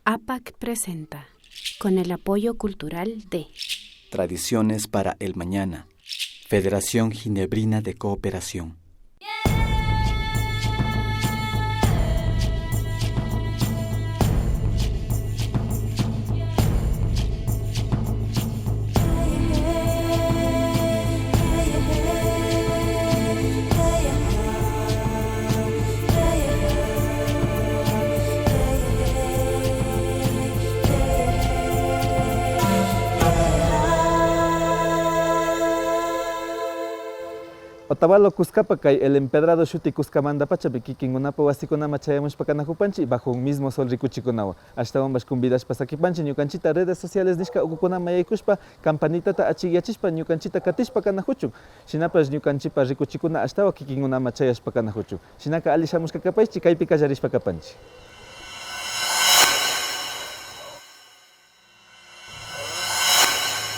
APAC presenta, con el apoyo cultural de Tradiciones para el Mañana, Federación Ginebrina de Cooperación. Otavalo Cuscapa, el empedrado Shuti Cuscamanda Pachapi, Kikingunapa, Wasikunama Chayamos Pacanajupanchi, bajo un mismo sol ricuchicunawa. Hasta bombas con vidas pasaquipanchi, Ñucanchita, redes sociales, Nishka Ukukunama Yaikushpa, Campanita Achiyachispa, Ñucanchita Katishpa Canajuchu, Shinapas Ñucanchipa Ricuchicuna, hasta Kikingunama Chayas Pacanajuchu, Shinaka Alishamus Kakapaichi, Kaipika Yarishpa Capanchi.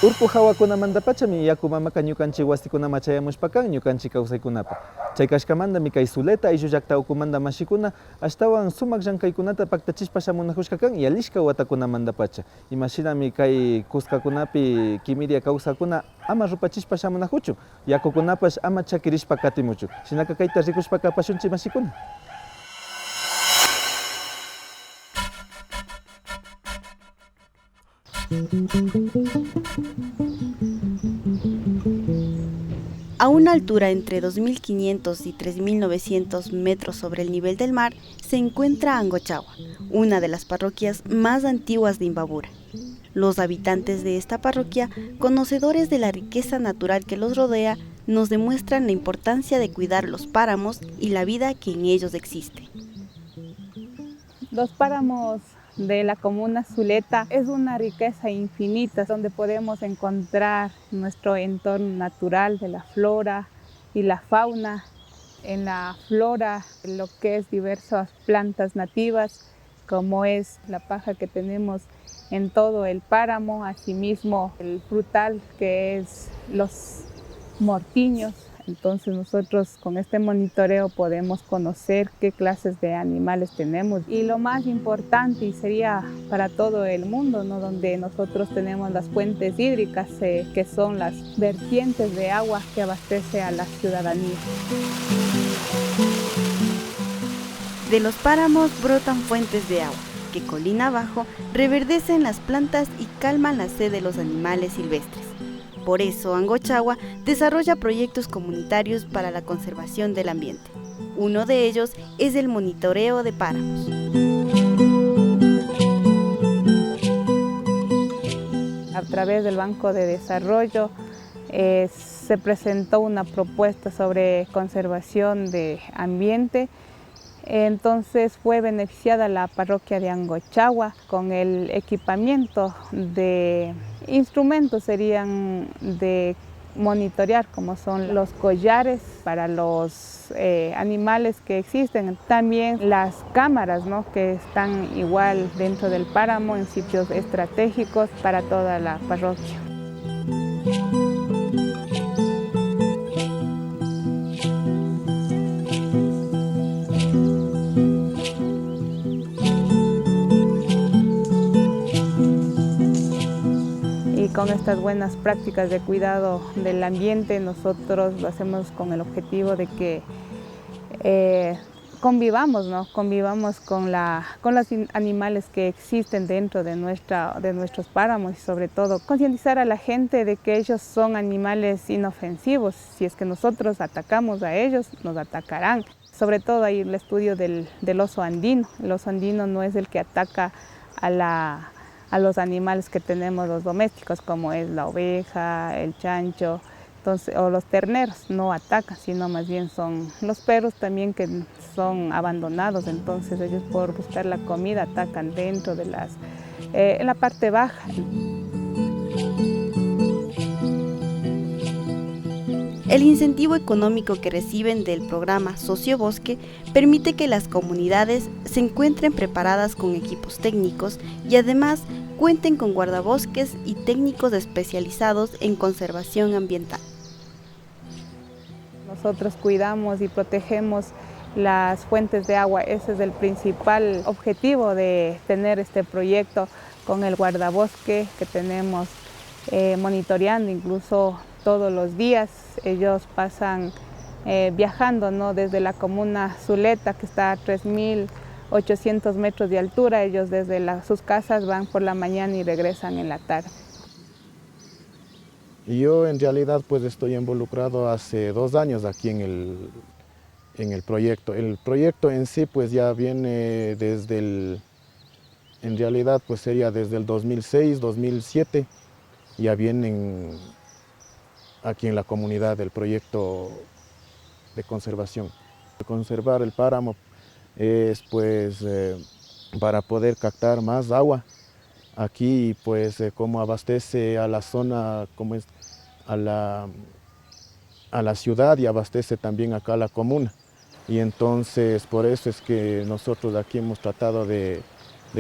Urpu hawakuna mandapachami yakumamaka ñukanchi wasikunama chayamushpakan ñukanchi kawsaykunapa. Chaykashkamanda mikay suleta ayllu llaqta ukumanda mashikuna ashtawan sumak llankaykunata paktachishpa shamunakushkakan yalishka watakunamandapacha. Imashinami kay kuskakunapi kimiria kawsakuna ama rupachishpa shamunakuchu, yakukunapash ama chakirishpa katimuchu. Shinaka kayta rikushpa kapashunchi mashikuna. A una altura entre 2.500 y 3.900 metros sobre el nivel del mar se encuentra Angochagua, una de las parroquias más antiguas de Imbabura. Los habitantes de esta parroquia, conocedores de la riqueza natural que los rodea, nos demuestran la importancia de cuidar los páramos y la vida que en ellos existe. Los páramos de la comuna Zuleta es una riqueza infinita donde podemos encontrar nuestro entorno natural de la flora y la fauna. En la flora, lo que es diversas plantas nativas, como es la paja que tenemos en todo el páramo, asimismo el frutal que es los mortiños. Entonces nosotros con este monitoreo podemos conocer qué clases de animales tenemos. Y lo más importante, y sería para todo el mundo, ¿no? Donde nosotros tenemos las fuentes hídricas, que son las vertientes de agua que abastece a la ciudadanía. De los páramos brotan fuentes de agua, que colina abajo reverdecen las plantas y calman la sed de los animales silvestres. Por eso, Angochagua desarrolla proyectos comunitarios para la conservación del ambiente. Uno de ellos es el monitoreo de páramos. A través del Banco de Desarrollo se presentó una propuesta sobre conservación de ambiente. Entonces fue beneficiada la parroquia de Angochagua con el equipamiento de instrumentos, serían de monitorear, como son los collares para los animales que existen. También las cámaras, ¿no?, que están igual dentro del páramo en sitios estratégicos para toda la parroquia. Con estas buenas prácticas de cuidado del ambiente, nosotros lo hacemos con el objetivo de que convivamos, ¿no? Convivamos con los animales que existen dentro de nuestros páramos y sobre todo concientizar a la gente de que ellos son animales inofensivos. Si es que nosotros atacamos a ellos, nos atacarán. Sobre todo hay el estudio del oso andino. El oso andino no es el que ataca a los animales que tenemos los domésticos, como es la oveja, el chancho, entonces, o los terneros, no atacan, sino más bien son los perros también que son abandonados, entonces ellos por buscar la comida atacan dentro de en la parte baja. El incentivo económico que reciben del programa Sociobosque permite que las comunidades se encuentren preparadas con equipos técnicos y además cuenten con guardabosques y técnicos especializados en conservación ambiental. Nosotros cuidamos y protegemos las fuentes de agua. Ese es el principal objetivo de tener este proyecto con el guardabosque que tenemos monitoreando incluso todos los días. Ellos pasan viajando, ¿no?, desde la comuna Zuleta, que está a 3.800 metros de altura. Ellos desde sus casas van por la mañana y regresan en la tarde. Yo en realidad pues estoy involucrado hace 2 años aquí en el proyecto. El proyecto en sí pues ya viene en realidad pues sería desde el 2006, 2007, ya vienen aquí en la comunidad del proyecto de conservación. Conservar el páramo es pues para poder captar más agua. Aquí pues como abastece a la zona, como es a la ciudad y abastece también acá a la comuna. Y entonces por eso es que nosotros aquí hemos tratado de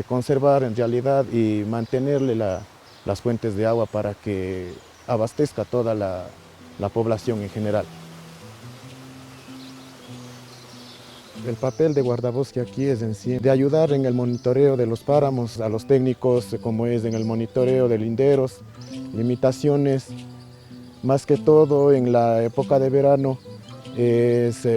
conservar en realidad y mantenerle las fuentes de agua para que abastezca a toda la población en general. El papel de guardabosque aquí es en sí de ayudar en el monitoreo de los páramos a los técnicos, como es en el monitoreo de linderos, limitaciones, más que todo en la época de verano es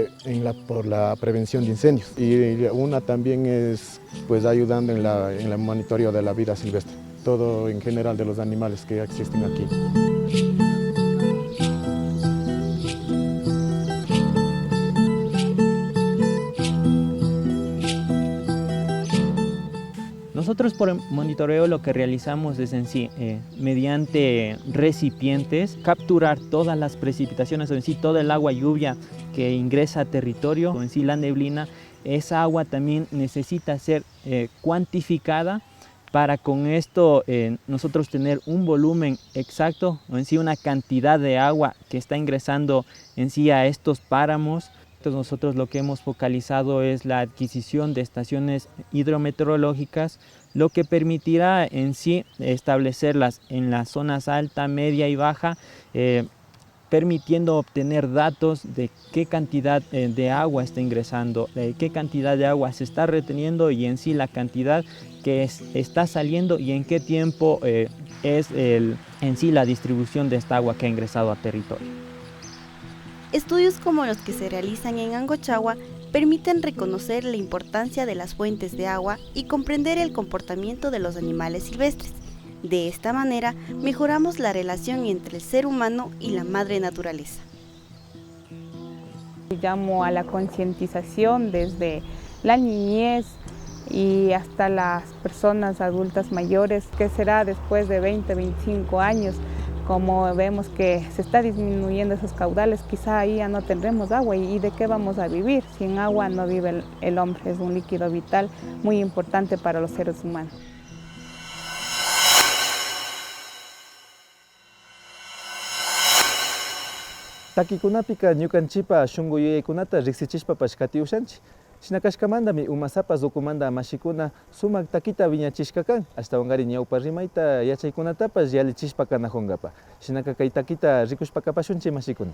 por la prevención de incendios, y una también es pues ayudando en el monitoreo de la vida silvestre, todo en general de los animales que existen aquí. Nosotros por el monitoreo lo que realizamos es en sí, mediante recipientes, capturar todas las precipitaciones o en sí toda el agua lluvia que ingresa a territorio, o en sí la neblina. Esa agua también necesita ser cuantificada para con esto nosotros tener un volumen exacto o en sí una cantidad de agua que está ingresando en sí a estos páramos. Entonces nosotros lo que hemos focalizado es la adquisición de estaciones hidrometeorológicas, lo que permitirá en sí establecerlas en las zonas alta, media y baja, permitiendo obtener datos de qué cantidad de agua está ingresando, qué cantidad de agua se está reteniendo y en sí la cantidad que está saliendo y en qué tiempo es en sí la distribución de esta agua que ha ingresado a territorio. Estudios como los que se realizan en Angochagua permiten reconocer la importancia de las fuentes de agua y comprender el comportamiento de los animales silvestres. De esta manera, mejoramos la relación entre el ser humano y la madre naturaleza. Llamo a la concientización desde la niñez y hasta las personas adultas mayores, que será después de 20, 25 años. Como vemos que se está disminuyendo esos caudales, quizá ahí ya no tendremos agua. ¿Y de qué vamos a vivir? Sin agua no vive el hombre, es un líquido vital muy importante para los seres humanos. Takikunapika ñukanchipa shunqu yuyaykunata riqsichishpa pashkati ushanchik. Shinakashkamandami umasapas ukumanda mashikuna sumak takita viñachishka kan, ashtawanqari ñawpa rimayta yachaykunatapas yalichishpa kanajunqapa. Shinaka kay takita rikushpa kapashunchik mashikuna.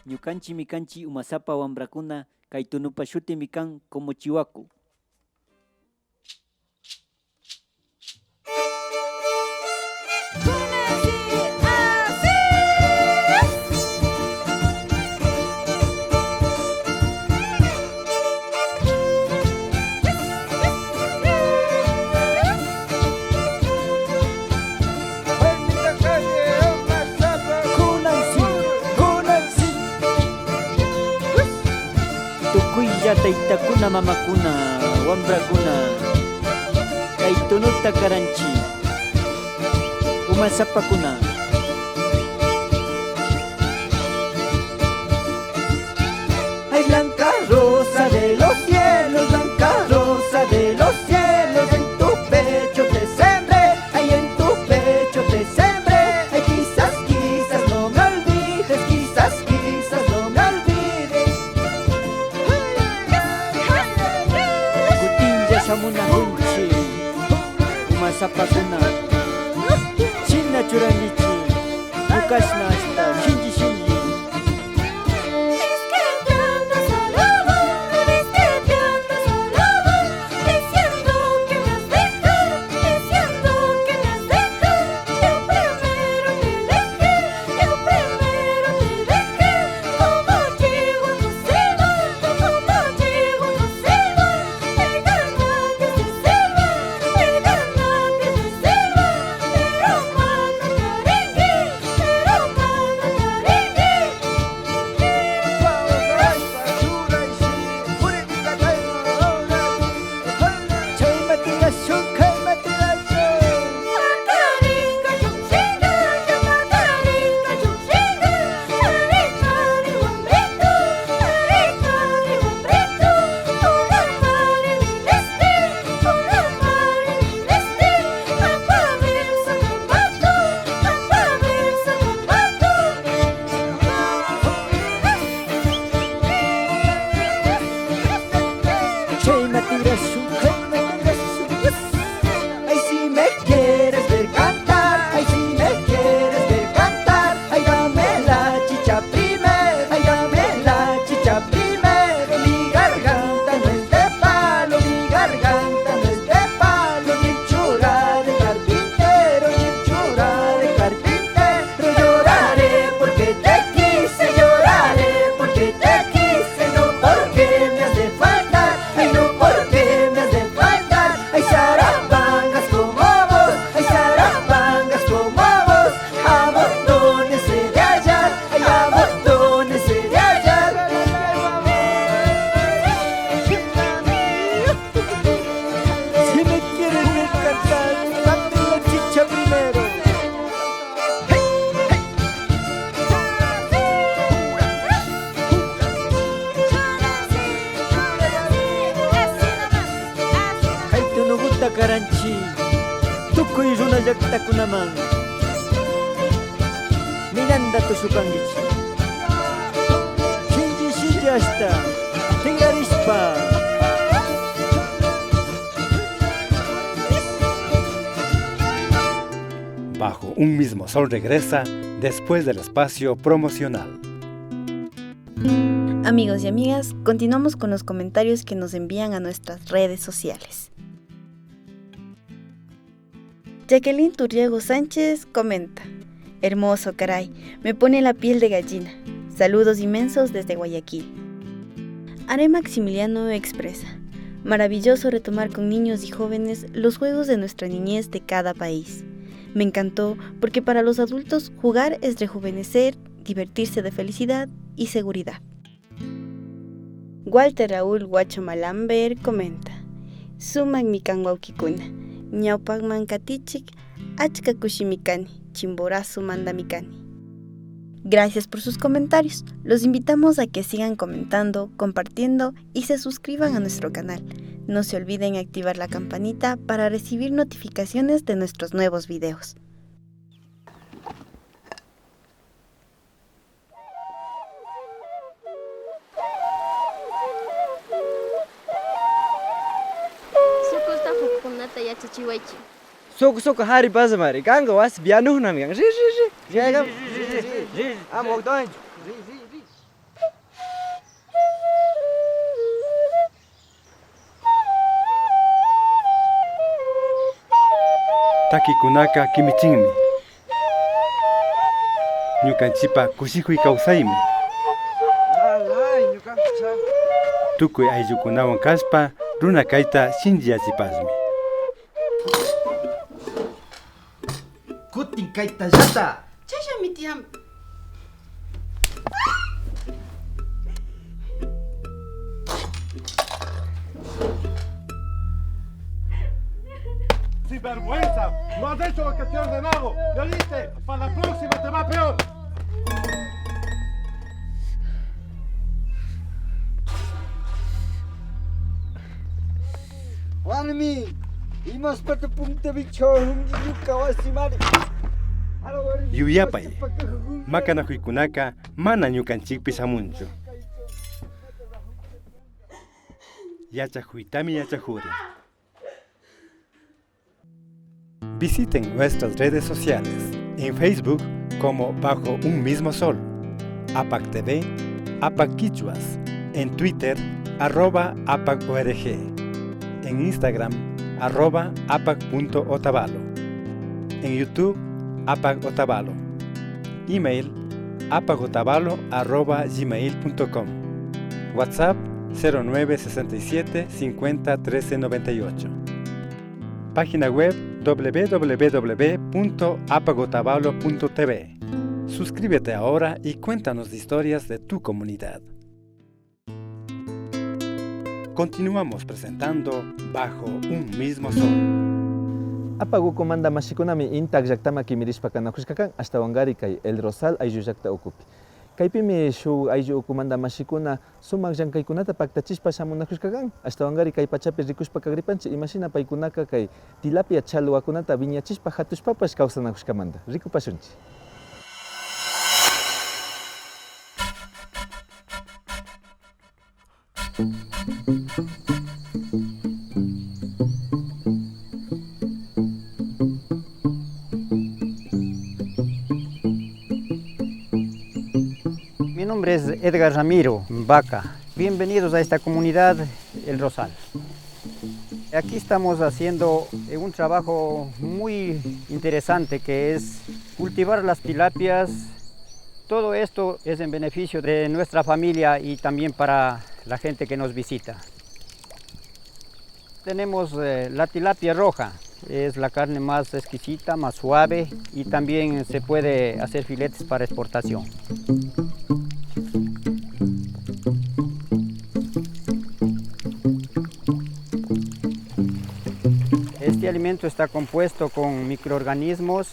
Ñukanchik mikanchik umasapa wambrakuna kay tunupa shutimi kan como chiwaku. Taytakuna, mamakuna, wambrakuna, kay tunuta karanchi, umasapakuna. Ay, blanca rosa de los cielos, blanca rosa de los cielos, en tu pecho te sembré, ay, en tu pecho te sembré, ay, quizás, quizás no me olvides, quizás, quizás no me olvides. Samuna hunchi, umasapakuna, china chura kashna hasta shinji shinji. Karanchi, tukuy runa llaqtakunaman Miranda tushukankichik. Shinji shinji hasta tigrarispa. Bajo un mismo sol regresa después del espacio promocional. Amigos y amigas, continuamos con los comentarios que nos envían a nuestras redes sociales. Jacqueline Turriego Sánchez comenta: hermoso, caray, me pone la piel de gallina. Saludos inmensos desde Guayaquil. Are Maximiliano expresa: maravilloso retomar con niños y jóvenes los juegos de nuestra niñez de cada país. Me encantó porque para los adultos jugar es rejuvenecer, divertirse de felicidad y seguridad. Walter Raúl Guacho Malamber comenta: sumak mikan wawkikuna, ñawpakman katichik, achka kushimikani, chimborazo mandamikani. Gracias por sus comentarios. Los invitamos a que sigan comentando, compartiendo y se suscriban a nuestro canal. No se olviden activar la campanita para recibir notificaciones de nuestros nuevos videos. Suku hari basa mari, kanga was bianuh nami kang. Jagam. Amok doin. Takikunaka kimichinmi. Ñukanchipa kushikuy kawsaymi. Tukuy ayllukunawan kashpa runa kayta shinchiyachipasmi. Kutin kayta llata. Chasha mi tiam. ¡Sinvergüenza! ¡No has hecho lo que te he ordenado! ¿Me oíste? ¡Para la próxima te va peor! Wanmi, imas pata punta bicho hungi yuka wasimari. Yuyapay, makanakuykunaka mana ñukanchikpi shamunchu. Yachakuytami yachakurin. Visiten nuestras redes sociales. En Facebook como Bajo un Mismo Sol, APAC TV, APAC Quichuas, en Twitter, @APAC-ORG, en Instagram, @APAC.Otavalo, en YouTube, APAC Otavalo, email, apacotavalo@gmail.com, WhatsApp 0967 50 13 98, página web www.apacotavalo.tv. Suscríbete ahora y cuéntanos historias de tu comunidad. Continuamos presentando Bajo un Mismo Sol. Apagu comanda mashikunami intak llaktama kimirishpa kanakushkakan hasta wangari kay El Rosal ayllu llakta ukupi. Kaypimi shuk ayllu ukumanda mashikuna sumak llankaykunata paktachishpa shamunakushkakan hasta wangari kay pachapi rikushpa kagripanchi imashina paykunaka kay tilapia chaluwakunata viñachishpa hatushpapash kawsanakushkamanta. Rikupashunchi. Mi nombre es Edgar Ramiro Vaca. Bienvenidos a esta comunidad El Rosal. Aquí estamos haciendo un trabajo muy interesante que es cultivar las tilapias. Todo esto es en beneficio de nuestra familia y también para la gente que nos visita. Tenemos la tilapia roja, es la carne más exquisita, más suave y también se puede hacer filetes para exportación. Este alimento está compuesto con microorganismos,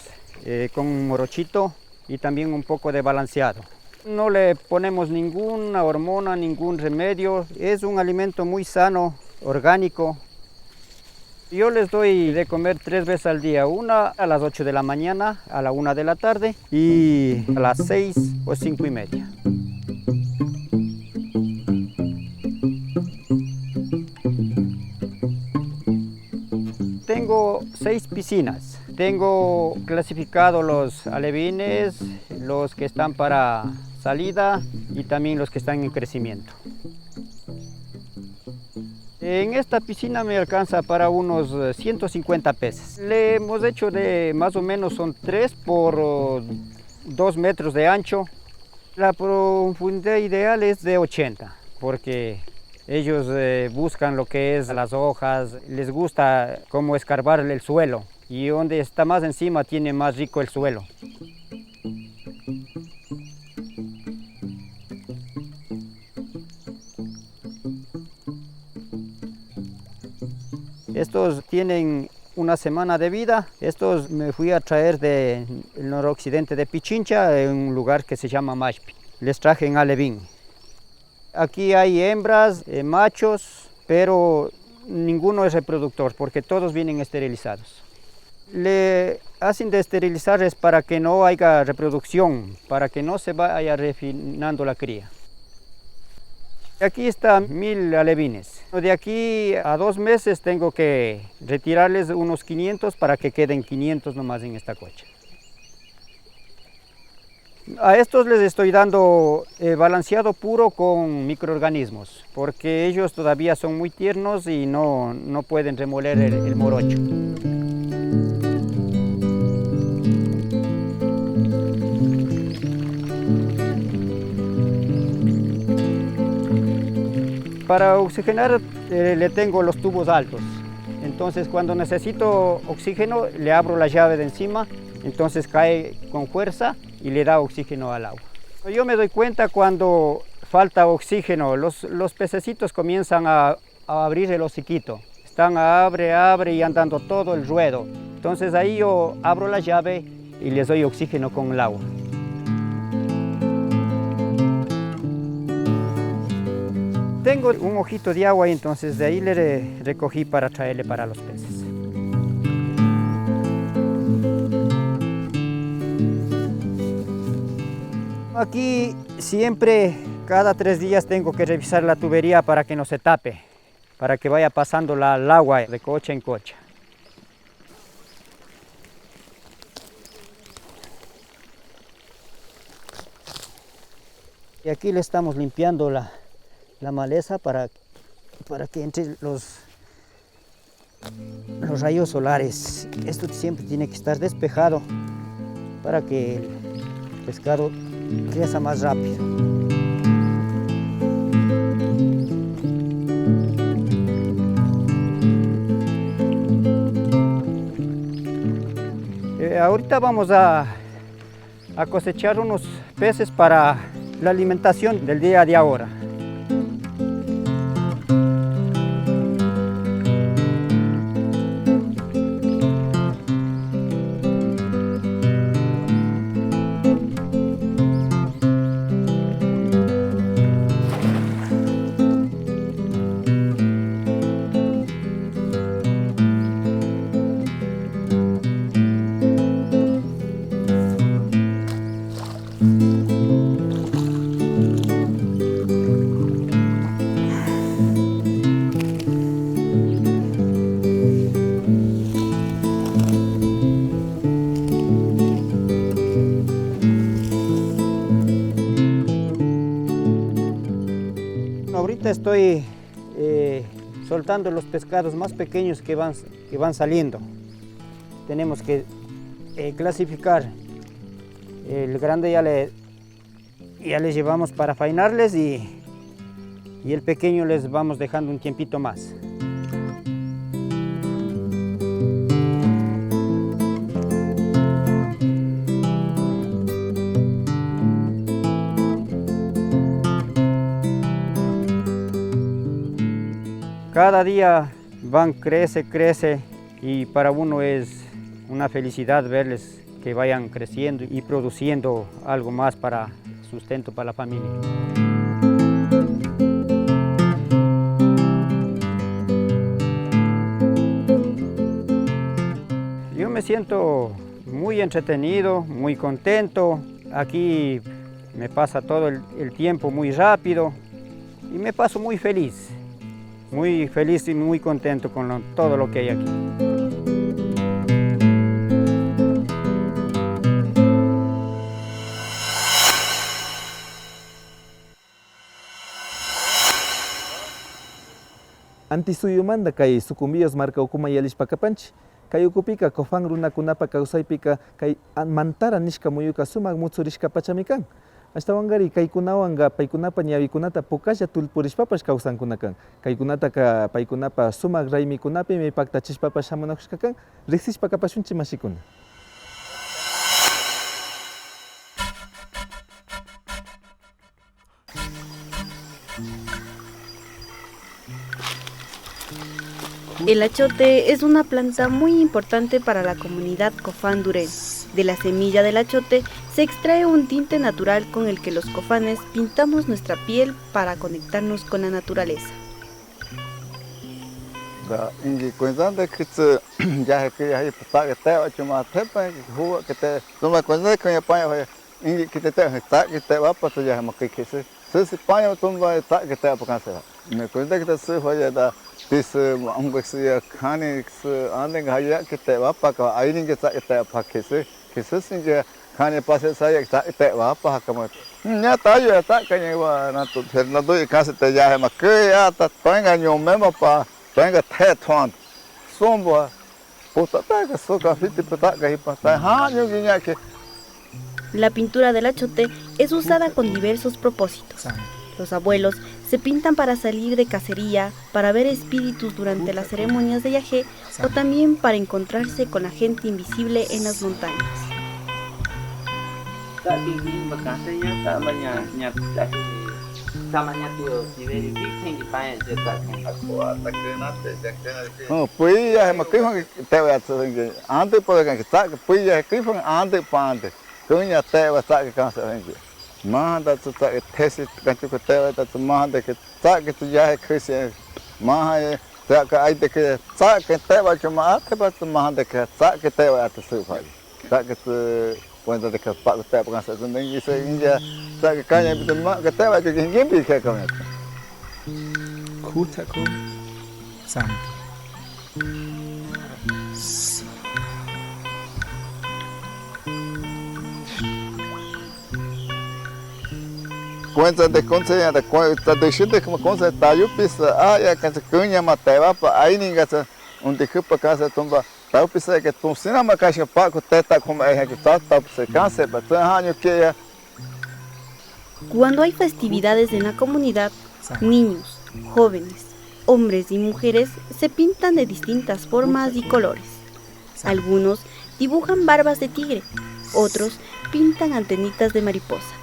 con un morochito y también un poco de balanceado. No le ponemos ninguna hormona, ningún remedio, es un alimento muy sano, orgánico. Yo les doy de comer 3 veces al día, una a las 8 de la mañana, a la 1 de la tarde y a las 6 o 5:30. Tengo 6 piscinas. Tengo clasificado los alevines, los que están para salida y también los que están en crecimiento. En esta piscina me alcanza para unos 150 peces. Le hemos hecho de más o menos son 3 por 2 metros de ancho. La profundidad ideal es de 80 porque ellos buscan lo que es las hojas, les gusta cómo escarbar el suelo y donde está más encima tiene más rico el suelo. Estos tienen una semana de vida. Estos me fui a traer del noroccidente de Pichincha, en un lugar que se llama Mashpi. Les traje en alevín. Aquí hay hembras, machos, pero ninguno es reproductor porque todos vienen esterilizados. Le hacen de esterilizar es para que no haya reproducción, para que no se vaya refinando la cría. Aquí están 1000 alevines. De aquí a 2 meses tengo que retirarles unos 500 para que queden 500 nomás en esta cocha. A estos les estoy dando balanceado puro con microorganismos, porque ellos todavía son muy tiernos y no pueden remoler el morocho. Para oxigenar le tengo los tubos altos, entonces cuando necesito oxígeno le abro la llave de encima, entonces cae con fuerza y le da oxígeno al agua. Yo me doy cuenta cuando falta oxígeno, los pececitos comienzan a abrir el hociquito, están abre y andando todo el ruedo, entonces ahí yo abro la llave y les doy oxígeno con el agua. Tengo un ojito de agua y entonces de ahí le recogí para traerle para los peces. Aquí siempre, cada 3 días tengo que revisar la tubería para que no se tape, para que vaya pasando el agua de cocha en cocha. Y aquí le estamos limpiando la maleza para que entre los rayos solares. Esto siempre tiene que estar despejado para que el pescado crezca más rápido. Ahorita vamos a cosechar unos peces para la alimentación del día de ahora. Ahorita estoy soltando los pescados más pequeños que van saliendo. Tenemos que clasificar. El grande ya le llevamos para faenarles y el pequeño les vamos dejando un tiempito más. Cada día crece y para uno es una felicidad verles que vayan creciendo y produciendo algo más para sustento para la familia. Yo me siento muy entretenido, muy contento. Aquí me pasa todo el tiempo muy rápido y me paso muy feliz. Muy feliz y muy contento con todo lo que hay aquí. Antisuyumanda kay sucumbíos marca ukuma yalishpakapanchi. Kay ukupika kofan runakunapa kawsaypika kay mantara nishka muyuka sumak mutsurishka pachamikan. Hasta wangari kaykunawanga paykunapa ñawikunata pukalla tulpurishpapash kawsankunakan. Kaykunata paykunapa sumak raymikunapi paktachishpapash hamunakushkakan riqsishpa kapashunchi mashikuna. El achote es una planta muy importante para la comunidad Cofán Durén. De la semilla del achote se extrae un tinte natural con el que los cofanes pintamos nuestra piel para conectarnos con la naturaleza. Kani pase saya te wapa hakamat. Nya tayo ta kanya wa na to Fernando e kase te ya ma ke ya ta toinga nyomema pa toinga the thon. Sombo puta ta ka soka fiti puta ka hipa ta ha nyu ginya ke. La pintura del achote es usada con diversos propósitos. Los abuelos se pintan para salir de cacería, para ver espíritus durante las ceremonias de yagé o también para encontrarse con la gente invisible en las montañas. Oh, pues ya me quejo te voy a hacer antes por que está pues ya quejo antes pante. Coña te va a estar que cansa gente. Manda tu ta tesi cancho que te va a manda que ta que tu ya crece. Maha ta que hay de que ta que te va a chamar te va a manda que ta que te va a hacer fai. Ta que cuando de que pa te va a hacer donde dice India ta que caña que te va a que quien vi que con esto. Kutaku Sam. cuenta de conseguir de cuenta de gente como conseguir tayupis ya que se cuña mateva pa aí ninguém onde que para casa tumba tayupis que tu sina ma caixa pa com teta como é que tá se cansa para año que. Cuando hay festividades en la comunidad, niños, jóvenes, hombres y mujeres se pintan de distintas formas y colores. Algunos dibujan barbas de tigre, otros pintan antenitas de mariposa.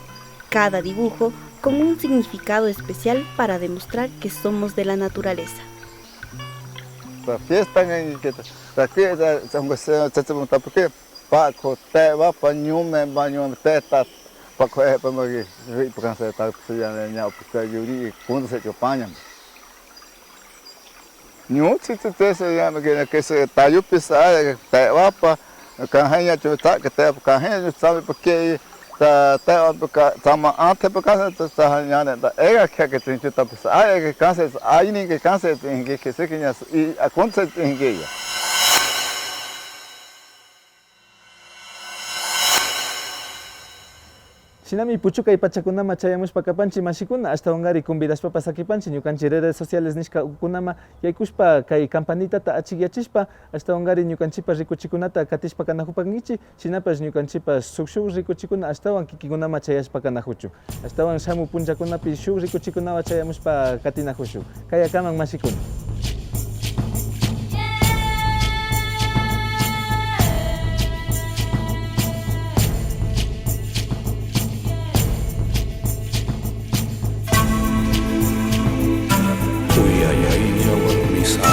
Cada dibujo con un significado especial para demostrar que somos de la naturaleza. La fiesta en que la fiesta se pregunta por qué pa cote va pa nyume teta pa coe pa magi por cansa ta ya nya porque yuri quando se campanha nyu se ya que se tayo pisa te va pa canha chuta que te canha sabe porque ta tama ante por casa ta ya ega que tem chuta pisa que cansa aí ninguém cansa que se que e acontece ninguém. Shinami puchuka y pachakunama chayamush pakapanchi mashikuna hasta ungari convidaspa pasakipanchi ñukanchi redes sociales nishka ukunama yaykushpa kay campanitata achigyachispa hasta ungari ñukanchipa rikuchikunata katishpa kanahupankichi shinapash ñukanchipa shuk rikuchikuna astawan kikikunama chayashpa kanahuchu astawan shamu punchakunapi shuk rikuchikunawa chayamushpa katinahushu kayakaman mashikuna. Uyayay yawarmisa